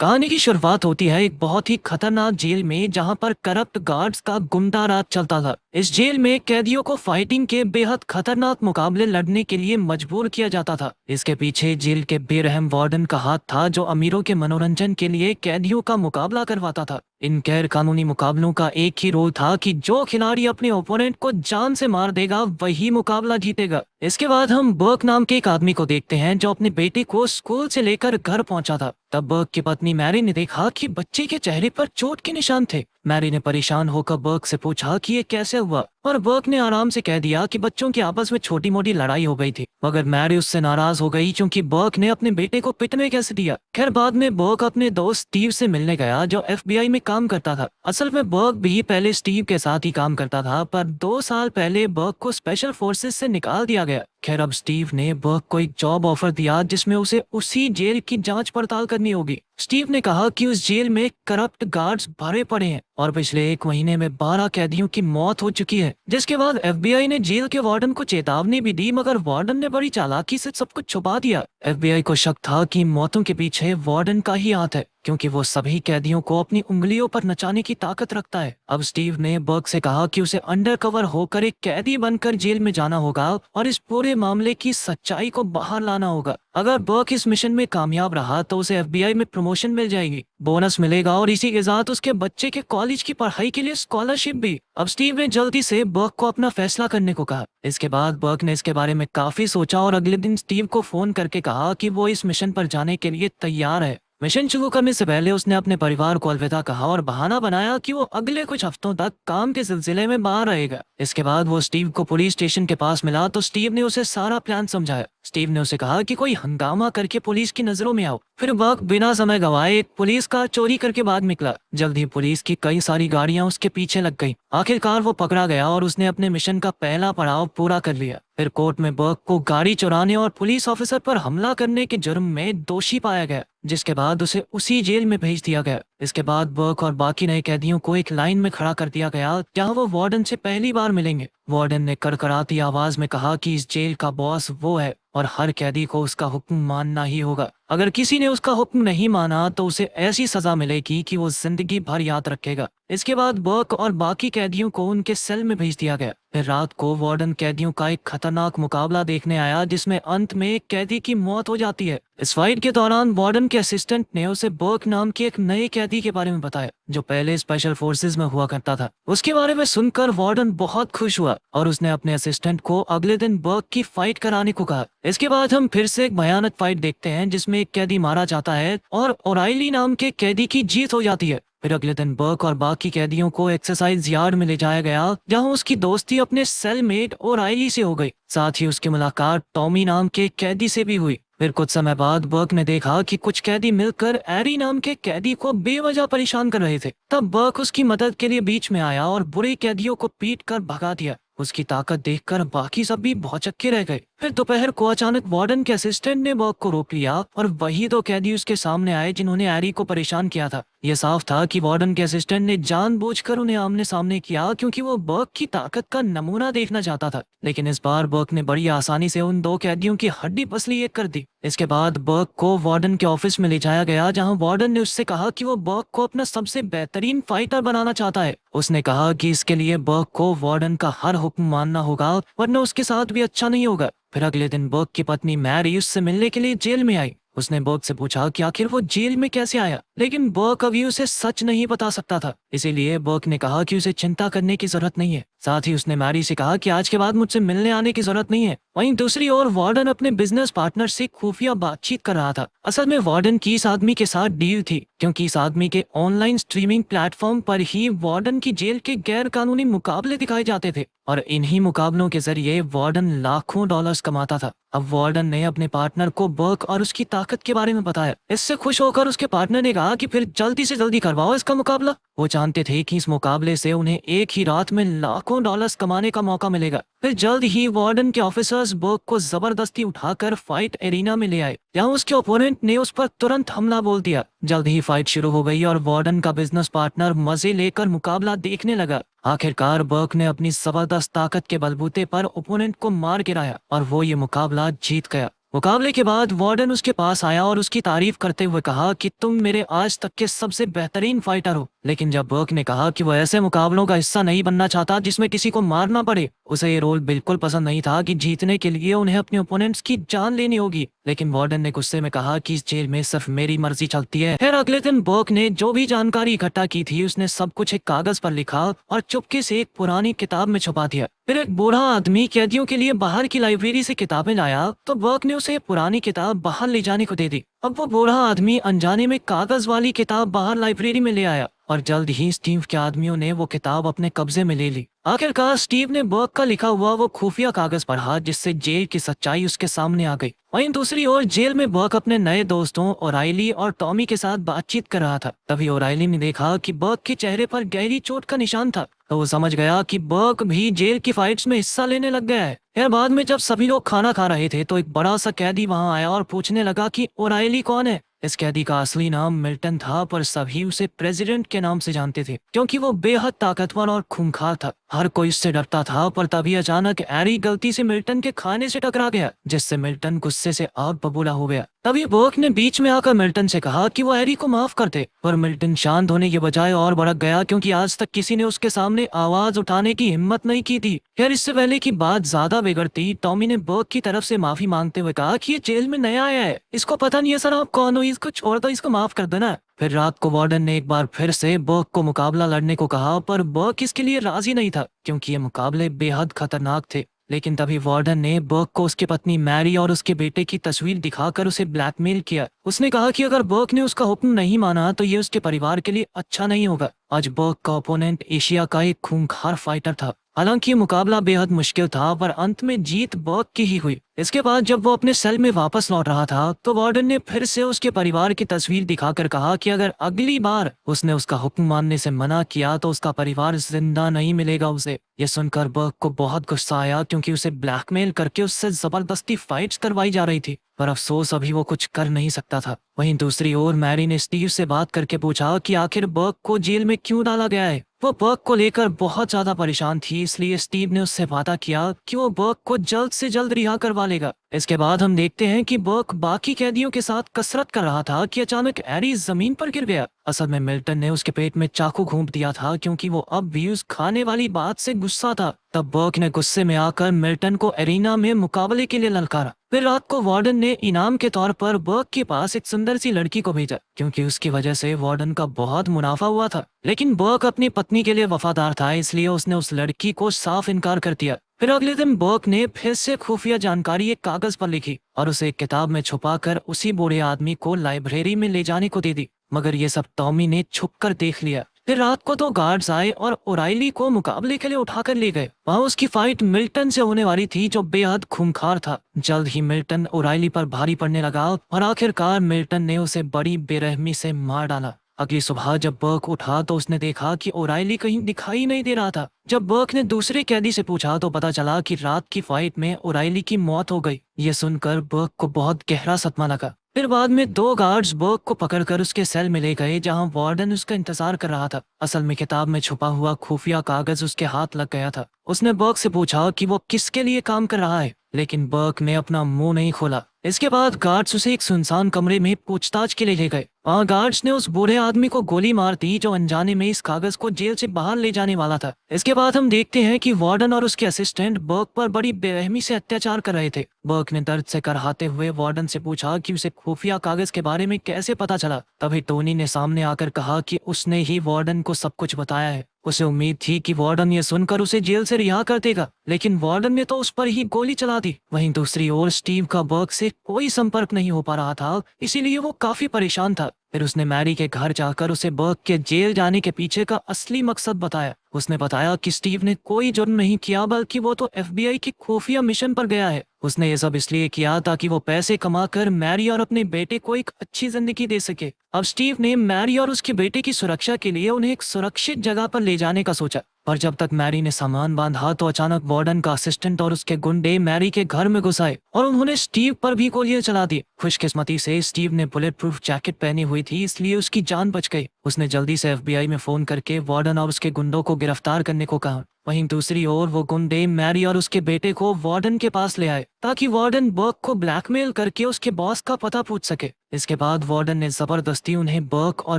कहानी की शुरुआत होती है एक बहुत ही खतरनाक जेल में जहां पर करप्ट गार्ड्स का गुंडा राज चलता था। इस जेल में कैदियों को फाइटिंग के बेहद खतरनाक मुकाबले लड़ने के लिए मजबूर किया जाता था। इसके पीछे जेल के बेरहम वार्डन का हाथ था जो अमीरों के मनोरंजन के लिए कैदियों का मुकाबला करवाता था। इन गैर कानूनी मुकाबलों का एक ही रोल था कि जो खिलाड़ी अपने ओपोनेंट को जान से मार देगा वही मुकाबला जीतेगा। इसके बाद हम बर्क नाम के एक आदमी को देखते हैं जो अपने बेटे को स्कूल से लेकर घर पहुंचा था। तब बर्क की पत्नी मैरी ने देखा कि बच्चे के चेहरे पर चोट के निशान थे। मैरी ने परेशान होकर बर्क से पूछा कि ये कैसे हुआ, और बर्क ने आराम से कह दिया कि बच्चों की आपस में छोटी मोटी लड़ाई हो गई थी। मगर मैरी उससे नाराज हो गई क्योंकि बर्क ने अपने बेटे को पिटने कैसे दिया। खैर बाद में बर्क अपने दोस्त स्टीव से मिलने गया जो FBI में काम करता था। असल में बर्क भी पहले स्टीव के साथ ही काम करता था, पर 2 साल पहले बर्क को स्पेशल फोर्सेस से निकाल दिया गया। खैर अब स्टीव ने बर्क को एक जॉब ऑफर दिया जिसमें उसे उसी जेल की जांच पड़ताल करनी होगी। स्टीव ने कहा कि उस जेल में करप्ट गार्ड्स भरे पड़े हैं और पिछले 1 महीने में 12 कैदियों की मौत हो चुकी है। जिसके बाद FBI ने जेल के वार्डन को चेतावनी भी दी, मगर वार्डन ने बड़ी चालाकी से सब कुछ छुपा दिया। FBI को शक था कि मौतों के पीछे वार्डन का ही हाथ है, क्योंकि वो सभी कैदियों को अपनी उंगलियों पर नचाने की ताकत रखता है। अब स्टीव ने बर्क से कहा कि उसे अंडरकवर होकर एक कैदी बनकर जेल में जाना होगा और इस पूरे मामले की सच्चाई को बाहर लाना होगा। अगर बर्क इस मिशन में कामयाब रहा तो उसे FBI में प्रमोशन मिल जाएगी, बोनस मिलेगा और इसी के साथ उसके बच्चे के कॉलेज की पढ़ाई के लिए स्कॉलरशिप भी। अब स्टीव ने जल्दी से बर्क को अपना फैसला करने को कहा। इसके बाद बर्क ने इसके बारे में काफी सोचा और अगले दिन स्टीव को फोन करके कहा कि वो इस मिशन पर जाने के लिए तैयार है। मिशन शुरू करने से पहले उसने अपने परिवार को अलविदा कहा और बहाना बनाया कि वो अगले कुछ हफ्तों तक काम के सिलसिले में बाहर रहेगा। इसके बाद वो स्टीव को पुलिस स्टेशन के पास मिला तो स्टीव ने उसे सारा प्लान समझाया। स्टीव ने उसे कहा कि कोई हंगामा करके पुलिस की नजरों में आओ। फिर बर्क बिना समय गवाए एक पुलिस कार चोरी करके भाग निकला। जल्द ही पुलिस की कई सारी गाड़ियां उसके पीछे लग गईं। आखिरकार वो पकड़ा गया और उसने अपने मिशन का पहला पड़ाव पूरा कर लिया। फिर कोर्ट में बर्क को गाड़ी चुराने और पुलिस ऑफिसर पर हमला करने के जुर्म में दोषी पाया गया, जिसके बाद उसे उसी जेल में भेज दिया गया। इसके बाद बर्क और बाकी नए कैदियों को एक लाइन में खड़ा कर दिया गया जहां वो वार्डन से पहली बार मिलेंगे। वार्डन ने कड़कड़ाती आवाज में कहा कि इस जेल का बॉस वो है और हर कैदी को उसका हुक्म मानना ही होगा। अगर किसी ने उसका हुक्म नहीं माना तो उसे ऐसी सजा मिलेगी कि वो जिंदगी भर याद रखेगा। इसके बाद बर्क और बाकी कैदियों को उनके सेल में भेज दिया गया। फिर रात को वार्डन कैदियों का एक खतरनाक मुकाबला देखने आया जिसमें अंत में एक कैदी की मौत हो जाती है। इस फाइट के दौरान वार्डन के असिस्टेंट ने उसे बर्क नाम के एक नए कैदी के बारे में बताया जो पहले स्पेशल फोर्सेस में हुआ करता था। उसके बारे में सुनकर वार्डन बहुत खुश हुआ और उसने अपने असिस्टेंट को अगले दिन बर्क की फाइट कराने को कहा। इसके बाद हम फिर से एक भयानक फाइट देखते हैं जिसमें एक कैदी मारा जाता है और ओराइली नाम के कैदी की जीत हो जाती है। फिर अगले दिन बर्क और बाकी कैदियों को एक्सरसाइज यार्ड में ले जाया गया जहां उसकी दोस्ती अपने सेलमेट ओराइली से हो गई। साथ ही उसकी मुलाकात टॉमी नाम के कैदी से भी हुई। फिर कुछ समय बाद बर्क ने देखा कि कुछ कैदी मिलकर एरी नाम के कैदी को बेवजह परेशान कर रहे थे। तब बर्क उसकी मदद के लिए बीच में आया और बुरे कैदियों को पीट कर भगा दिया। उसकी ताकत देखकर बाकी सब भी भौचक्के रह गए। फिर दोपहर को अचानक वार्डन के असिस्टेंट ने बर्क को रोक लिया और वही 2 कैदी उसके सामने आए जिन्होंने एरी को परेशान किया था। यह साफ था कि वार्डन के असिस्टेंट ने जानबूझकर उन्हें आमने सामने किया क्योंकि वो बर्क की ताकत का नमूना देखना चाहता था। लेकिन इस बार बर्क ने बड़ी आसानी से उन 2 कैदियों की हड्डी पसली एक कर दी। इसके बाद बर्क को वार्डन के ऑफिस में ले जाया गया जहां वार्डन ने उससे कहा कि वो बर्क को अपना सबसे बेहतरीन फाइटर बनाना चाहता है। उसने कहा कि इसके लिए बर्क को वार्डन का हर हुक्म मानना होगा वरना उसके साथ भी अच्छा नहीं होगा। फिर अगले दिन बर्क की पत्नी मैरी उससे मिलने के लिए जेल में आई। उसने बर्क से पूछा कि आखिर वो जेल में कैसे आया, लेकिन बर्क अभी उसे सच नहीं बता सकता था। इसीलिए बर्क ने कहा कि उसे चिंता करने की जरूरत नहीं है। साथ ही उसने मैरी से कहा कि आज के बाद मुझसे मिलने आने की जरूरत नहीं है। वहीं दूसरी ओर वार्डन अपने बिजनेस पार्टनर से खुफिया बातचीत कर रहा था। असल में वार्डन की इस आदमी के साथ डील थी क्योंकि इस आदमी के ऑनलाइन स्ट्रीमिंग प्लेटफॉर्म पर ही वार्डन की जेल के गैर कानूनी मुकाबले दिखाए जाते थे और इन्हीं मुकाबलों के जरिए वार्डन लाखों डॉलर्स कमाता था। अब वार्डन ने अपने पार्टनर को बर्क और उसकी ताकत के बारे में बताया। इससे खुश होकर उसके पार्टनर ने कहा कि फिर जल्दी से जल्दी करवाओ इसका मुकाबला। वो जानते थे कि इस मुकाबले से उन्हें एक ही रात में लाखों डॉलर्स कमाने का मौका मिलेगा। फिर जल्द ही वार्डन के ऑफिसर्स बर्क को जबरदस्ती उठाकर फाइट एरिना में ले आए जहां उसके ओपोनेंट ने उस पर तुरंत हमला बोल दिया। जल्द ही फाइट शुरू हो गई और वार्डन का बिजनेस पार्टनर मजे लेकर मुकाबला देखने लगा। आखिरकार बर्क ने अपनी जबरदस्त ताकत के बलबूते पर ओपोनेंट को मार गिराया और वो ये मुकाबला जीत गया। मुकाबले के बाद वार्डन उसके पास आया और उसकी तारीफ करते हुए कहा कि तुम मेरे आज तक के सबसे बेहतरीन फाइटर हो। लेकिन जब बर्क ने कहा कि वह ऐसे मुकाबलों का हिस्सा नहीं बनना चाहता जिसमें किसी को मारना पड़े, उसे ये रोल बिल्कुल पसंद नहीं था कि जीतने के लिए उन्हें अपने ओपोनेंट्स की जान लेनी होगी। लेकिन वार्डन ने गुस्से में कहा कि इस जेल में सिर्फ मेरी मर्जी चलती है। फिर अगले दिन बर्क ने जो भी जानकारी इकट्ठा की थी उसने सब कुछ एक कागज पर लिखा और चुपके से एक पुरानी किताब में छुपा दिया। फिर एक बूढ़ा आदमी कैदियों के लिए बाहर की लाइब्रेरी से किताबें लाया तो बर्क ने उसे पुरानी किताब बाहर ले जाने को दे दी। अब वो बूढ़ा आदमी अनजाने में कागज वाली किताब बाहर लाइब्रेरी में ले आया और जल्द ही स्टीव के आदमियों ने वो किताब अपने कब्जे में ले ली। आखिरकार स्टीव ने बर्क का लिखा हुआ वो खुफिया कागज पढ़ा जिससे जेल की सच्चाई उसके सामने आ गई। वहीं दूसरी ओर जेल में बर्क अपने नए दोस्तों ओराइली और टॉमी के साथ बातचीत कर रहा था। तभी ओराइली ने देखा कि बर्क के चेहरे पर गहरी चोट का निशान था तो वो समझ गया कि बर्क भी जेल की फाइट्स में हिस्सा लेने लग गया है। यार बाद में जब सभी लोग खाना खा रहे थे तो एक बड़ा सा कैदी वहां आया और पूछने लगा कि ओराइली कौन है। इस कैदी का असली नाम मिल्टन था पर सभी उसे प्रेसिडेंट के नाम से जानते थे क्योंकि वो बेहद ताकतवर और खूंखार था। हर कोई इससे डरता था पर तभी अचानक एरी गलती से मिल्टन के खाने से टकरा गया जिससे मिल्टन गुस्से से आग बबूला हो गया। तभी बर्क ने बीच में आकर मिल्टन से कहा कि वो एरी को माफ कर दे पर मिल्टन शांत होने के बजाय और भड़क गया क्योंकि आज तक किसी ने उसके सामने आवाज उठाने की हिम्मत नहीं की थी। यार इससे पहले की बात ज्यादा बिगड़ती टॉमी ने बर्क की तरफ से माफी मांगते हुए कहा कि ये जेल में नया आया है, इसको पता नहीं है सर आप कौन हो, इसको छोड़ दो, इसको माफ कर देना। फिर रात को वार्डन ने एक बार फिर से बर्क को मुकाबला लड़ने को कहा पर बर्क इसके लिए राजी नहीं था क्योंकि ये मुकाबले बेहद खतरनाक थे। लेकिन तभी वार्डन ने बर्क को उसकी पत्नी मैरी और उसके बेटे की तस्वीर दिखाकर उसे ब्लैकमेल किया। उसने कहा कि अगर बर्क ने उसका हुक्म नहीं माना तो ये उसके परिवार के लिए अच्छा नहीं होगा। आज बर्क का ओपोनेंट एशिया का एक खूंखार फाइटर था। हालांकि ये मुकाबला बेहद मुश्किल था पर अंत में जीत बर्क की ही हुई। इसके बाद जब वो अपने सेल में वापस लौट रहा था तो वार्डन ने फिर से उसके परिवार की तस्वीर दिखाकर कहा कि अगर अगली बार उसने उसका हुक्म मानने से मना किया तो उसका परिवार जिंदा नहीं मिलेगा उसे। ये सुनकर बर्क को बहुत गुस्सा आया क्योंकि उसे ब्लैकमेल करके उससे जबरदस्ती फाइट्स करवाई जा रही थी पर अफसोस अभी वो कुछ कर नहीं सकता था। वहीं दूसरी ओर मैरी ने स्टीव से बात करके पूछा कि आखिर बर्क को जेल में क्यों डाला गया है। वो बर्क को लेकर बहुत ज्यादा परेशान थी इसलिए स्टीव ने उससे वादा किया कि वो बर्क को जल्द से जल्द रिहा करवा लेगा। इसके बाद हम देखते हैं कि बर्क बाकी कैदियों के साथ कसरत कर रहा था कि अचानक एरी जमीन पर गिर गया। असल में मिल्टन ने उसके पेट में चाकू घूंप दिया था क्योंकि वो अब भी उस खाने वाली बात से गुस्सा था। तब बर्क ने गुस्से में आकर मिल्टन को एरिना में मुकाबले के लिए ललकारा। फिर रात को वार्डन ने इनाम के तौर पर बर्क के पास एक सुंदर सी लड़की को भेजा क्योंकि उसकी वजह से वार्डन का बहुत मुनाफा हुआ था। लेकिन बर्क अपनी पत्नी के लिए वफादार था इसलिए उसने उस लड़की को साफ इनकार कर दिया। फिर अगले दिन बर्क ने फिर से खुफिया जानकारी एक कागज पर लिखी और उसे एक किताब में छुपाकर उसी बूढ़े आदमी को लाइब्रेरी में ले जाने को दे दी। मगर ये सब टॉमी ने छुपकर देख लिया। फिर रात को 2 गार्ड्स आए और ओराइली को मुकाबले के लिए उठाकर ले गए। वहाँ उसकी फाइट मिल्टन से होने वाली थी जो बेहद खूंखार था। जल्द ही मिल्टन ओराइली पर भारी पड़ने लगा और आखिरकार मिल्टन ने उसे बड़ी बेरहमी से मार डाला। अगली सुबह जब बर्क उठा तो उसने देखा कि ओराइली कहीं दिखाई नहीं दे रहा था। जब बर्क ने दूसरे कैदी से पूछा तो पता चला कि रात की फाइट में ओराइली की मौत हो गई। ये सुनकर बर्क को बहुत गहरा सदमा लगा। फिर बाद में 2 गार्ड्स बर्क को पकड़कर उसके सेल में ले गए जहां वार्डन उसका इंतजार कर रहा था। असल में किताब में छुपा हुआ खुफिया कागज उसके हाथ लग गया था। उसने बर्क से पूछा कि वो किसके लिए काम कर रहा है लेकिन बर्क ने अपना मुंह नहीं खोला। इसके बाद गार्ड्स उसे एक सुनसान कमरे में पूछताछ के लिए ले गए। वहाँ गार्ड्स ने उस बूढ़े आदमी को गोली मार दी जो अनजाने में इस कागज को जेल से बाहर ले जाने वाला था। इसके बाद हम देखते हैं कि वार्डन और उसके असिस्टेंट बर्क पर बड़ी बेरहमी से अत्याचार कर रहे थे। बर्क ने दर्द से कराहते हुए वार्डन से पूछा कि उसे खुफिया कागज के बारे में कैसे पता चला। तभी टोनी ने सामने आकर कहा कि उसने ही वार्डन को सब कुछ बताया है। उसे उम्मीद थी कि वार्डन ये सुनकर उसे जेल से रिहा कर देगा लेकिन वार्डन ने तो उस पर ही गोली चला दी। वहीं दूसरी ओर स्टीव का बर्क से कोई संपर्क नहीं हो पा रहा था इसीलिए वो काफी परेशान था। फिर उसने मैरी के घर जाकर उसे बर्क के जेल जाने के पीछे का असली मकसद बताया। उसने बताया कि स्टीव ने कोई जुर्म नहीं किया बल्कि वो तो FBI के खुफिया मिशन पर गया है। उसने ये सब इसलिए किया ताकि वो पैसे कमाकर मैरी और अपने बेटे को एक अच्छी जिंदगी दे सके। अब स्टीव ने मैरी और उसके बेटे की सुरक्षा के लिए उन्हें एक सुरक्षित जगह पर ले जाने का सोचा। पर जब तक मैरी ने सामान बांधा तो अचानक वार्डन का असिस्टेंट और उसके गुंडे मैरी के घर में घुस आए और उन्होंने स्टीव पर भी गोलियां चला दी। खुशकिस्मती से स्टीव ने बुलेट प्रूफ जैकेट पहनी हुई थी इसलिए उसकी जान बच गई। उसने जल्दी से FBI में फोन करके वार्डन और उसके गुंडों को गिरफ्तार करने को कहा। वहीं दूसरी ओर वो गुंडे मैरी और उसके बेटे को वार्डन के पास ले आए ताकि वार्डन बर्क को ब्लैकमेल करके उसके बॉस का पता पूछ सके। इसके बाद वार्डन ने जबरदस्ती उन्हें बर्क और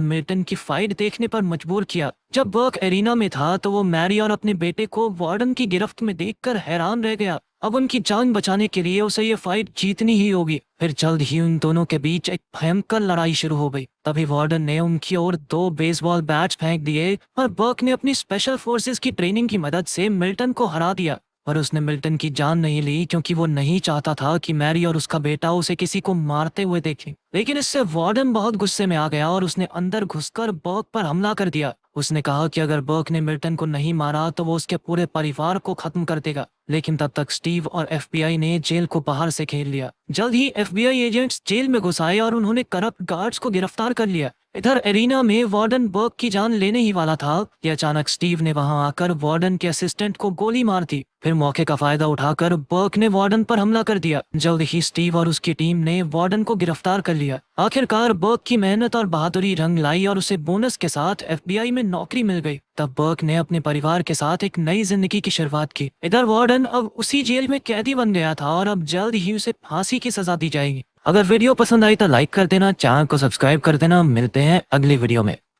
मिल्टन की फाइट देखने पर मजबूर किया। जब बर्क एरिना में था तो वो मैरी और अपने बेटे को वार्डन की गिरफ्त में देखकर हैरान रह गया। अब उनकी जान बचाने के लिए उसे ये फाइट जीतनी ही होगी। फिर जल्द ही उन दोनों के बीच एक भयंकर लड़ाई शुरू हो गई। तभी वार्डन ने उनकी ओर 2 बेसबॉल बैट्स फेंक दिए और बर्क ने अपनी स्पेशल फोर्सेस की ट्रेनिंग की मदद से मिल्टन को हरा दिया। पर उसने मिल्टन की जान नहीं ली क्योंकि वो नहीं चाहता था कि मैरी और उसका बेटा उसे किसी को मारते हुए देखे। लेकिन इससे वार्डन बहुत गुस्से में आ गया और उसने अंदर घुसकर बर्क पर हमला कर दिया। उसने कहा कि अगर बर्क ने मिल्टन को नहीं मारा तो वो उसके पूरे परिवार को खत्म कर देगा। लेकिन तब तक स्टीव और एफबीआई ने जेल को बाहर से घेर लिया। जल्द ही एफबीआई एजेंट्स जेल में घुस आए और उन्होंने करप्ट गार्ड्स को गिरफ्तार कर लिया। इधर एरिना में वार्डन बर्क की जान लेने ही वाला था कि अचानक स्टीव ने वहां आकर वार्डन के असिस्टेंट को गोली मार दी। फिर मौके का फायदा उठाकर बर्क ने वार्डन पर हमला कर दिया। जल्द ही स्टीव और उसकी टीम ने वार्डन को गिरफ्तार कर लिया। आखिरकार बर्क की मेहनत और बहादुरी रंग लाई और उसे बोनस के साथ एफबीआई में नौकरी मिल गई। तब बर्क ने अपने परिवार के साथ एक नई जिंदगी की शुरुआत की। इधर वार्डन अब उसी जेल में कैदी बन गया था और अब जल्द ही उसे फांसी की सजा दी जाएगी। अगर वीडियो पसंद आई तो लाइक कर देना, चैनल को सब्सक्राइब कर देना। मिलते हैं अगली वीडियो में।